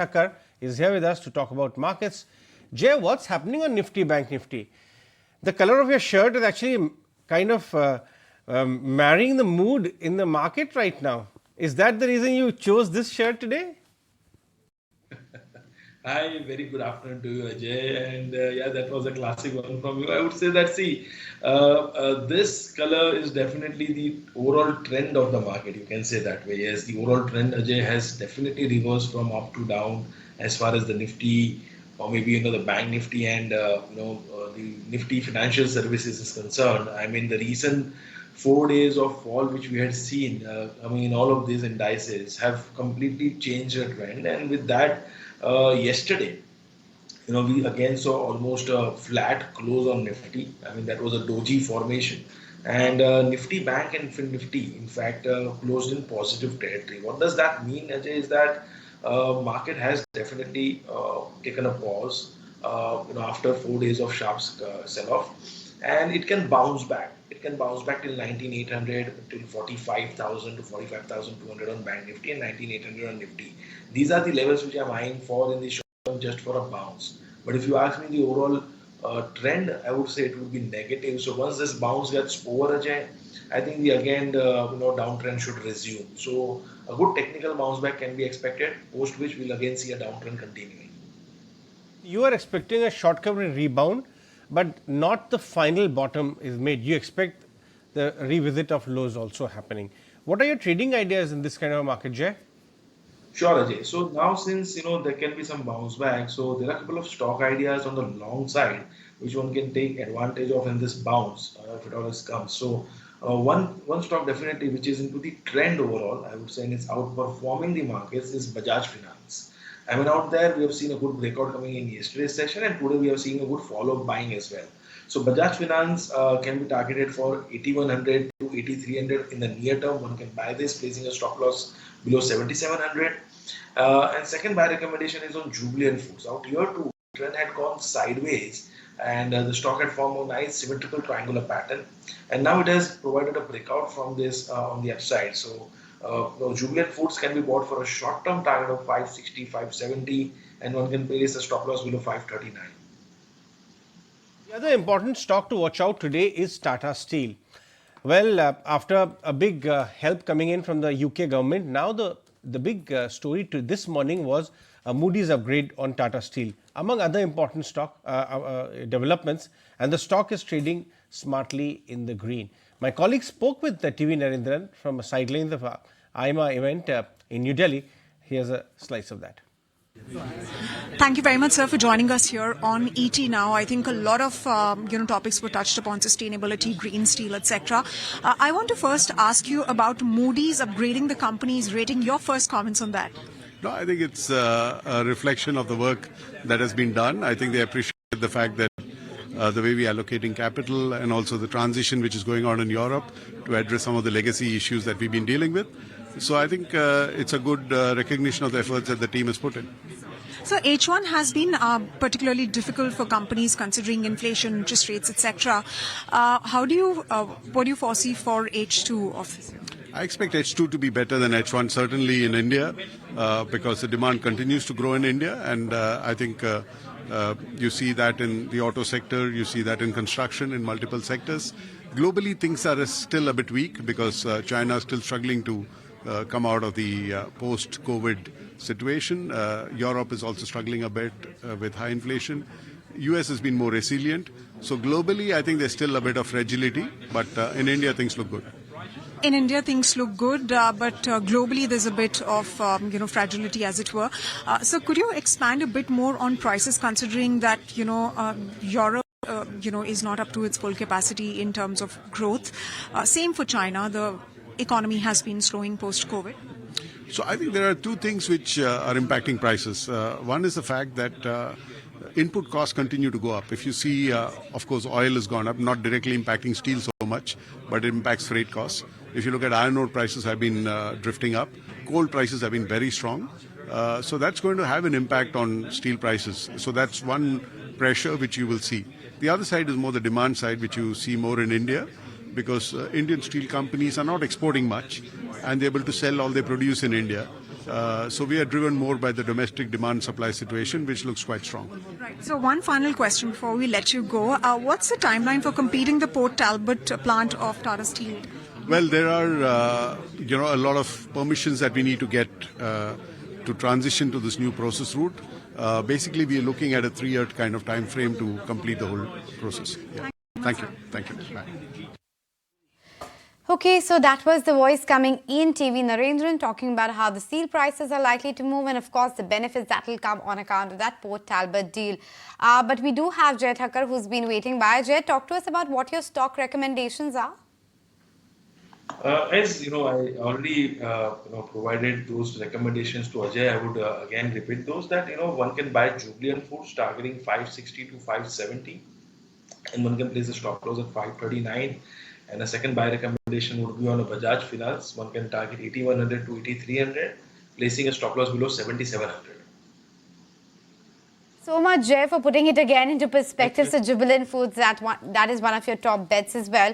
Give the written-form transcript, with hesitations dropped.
Thakkar is here with us to talk about markets. Jay, what's happening on Nifty, Bank Nifty? The color of your shirt is actually kind of marrying the mood in the market right now. Is that the reason you chose this shirt today? Hi, very good afternoon to you, Ajay. And yeah, that was a classic one from you. I would say that, see, this color is definitely the overall trend of the market. You can say that way. Yes, the overall trend, Ajay, has definitely reversed from up to down as far as the Nifty or maybe the Bank Nifty and the Nifty Financial Services is concerned. I mean, the recent 4 days of fall which we had seen, all of these indices have completely changed the trend, and with that, yesterday, we again saw almost a flat close on Nifty. I mean, that was a doji formation. And Nifty Bank and Nifty, in fact, closed in positive territory. What does that mean, Ajay, is that market has definitely taken a pause, after 4 days of sharp sell-off, and it can bounce back. It can bounce back till 19,800, till 45,000 to 45,200 on Bank Nifty and 19,800 on Nifty. These are the levels which I'm eyeing for in the short term, just for a bounce. But if you ask me the overall trend, I would say it would be negative. So once this bounce gets over, Ajay, I think the downtrend should resume. So a good technical bounce back can be expected, post which we'll again see a downtrend continuing. You are expecting a short-term rebound, but not the final bottom is made. You expect the revisit of lows also happening. What are your trading ideas in this kind of market, Jay? Sure, Ajay. So now, since there can be some bounce back, so there are a couple of stock ideas on the long side which one can take advantage of in this bounce, if it always comes. So one stock definitely which is into the trend overall, I would say, and it's outperforming the markets, is Bajaj Finance. I mean, out there we have seen a good breakout coming in yesterday's session, and today we have seen a good follow-up buying as well. So Bajaj Finance can be targeted for 8,100 to 8,300 in the near term. One can buy this, placing a stop loss below 7,700. And second buy recommendation is on Jubilant Foods. Out here too, trend had gone sideways, and the stock had formed a nice symmetrical triangular pattern, and now it has provided a breakout from this on the upside. So Jubilant Foods can be bought for a short-term target of 560, 570, and one can place a stop loss below 539. The other important stock to watch out today is Tata Steel. Well, after a big help coming in from the UK government, now the big story to this morning was Moody's upgrade on Tata Steel, among other important stock developments, and the stock is trading smartly in the green. My colleague spoke with TV Narendran from a sidelines of IMA event in New Delhi. Here's a slice of that. Thank you very much, sir, for joining us here on ET Now. I think a lot of topics were touched upon: sustainability, green steel, etc. I want to first ask you about Moody's upgrading the company's rating. Your first comments on that? No, I think it's a reflection of the work that has been done. I think they appreciate the fact that the way we are allocating capital, and also the transition which is going on in Europe to address some of the legacy issues that we've been dealing with. So I think it's a good recognition of the efforts that the team has put in. So H1 has been particularly difficult for companies considering inflation, interest rates, etc. What do you foresee for H2 of this year? I expect H2 to be better than H1, certainly in India, because the demand continues to grow in India, and I think you see that in the auto sector, you see that in construction, in multiple sectors. Globally, things are still a bit weak because China is still struggling to come out of the post-COVID situation. Europe is also struggling a bit with high inflation. US has been more resilient. So globally, I think there's still a bit of fragility, but in India, things look good. In India, things look good, but globally, there's a bit of fragility, as it were. So could you expand a bit more on prices, considering that Europe is not up to its full capacity in terms of growth? Same for China. The economy has been slowing post-COVID. So I think there are two things which are impacting prices. One is the fact that input costs continue to go up. If you see, of course, oil has gone up, not directly impacting steel so much, but it impacts freight costs. If you look at iron ore, prices have been drifting up. Coal prices have been very strong. So that's going to have an impact on steel prices. So that's one pressure which you will see. The other side is more the demand side, which you see more in India, because Indian steel companies are not exporting much, and they're able to sell all they produce in India. So we are driven more by the domestic demand-supply situation, which looks quite strong. Right. So one final question before we let you go. What's the timeline for completing the Port Talbot plant of Tata Steel? Well, there are a lot of permissions that we need to get to transition to this new process route. Basically, we are looking at a 3-year kind of time frame to complete the whole process. Yeah. Thank you. Thank you. Bye. Okay, so that was the voice coming in TV Narendran talking about how the steel prices are likely to move and of course the benefits that will come on account of that Port Talbot deal. But we do have Jay Thakkar who's been waiting by. Jay, talk to us about what your stock recommendations are. As you know, I already provided those recommendations to Ajay. I would again repeat those that one can buy Jubilant Foods targeting 560 to 570, and one can place a stop loss at 539. And a second buy recommendation would be on a Bajaj Finance. One can target 8100 to 8300, placing a stop loss below 7700. So much, Jay, for putting it again into perspective. So Jubilant Foods, that is one of your top bets as well.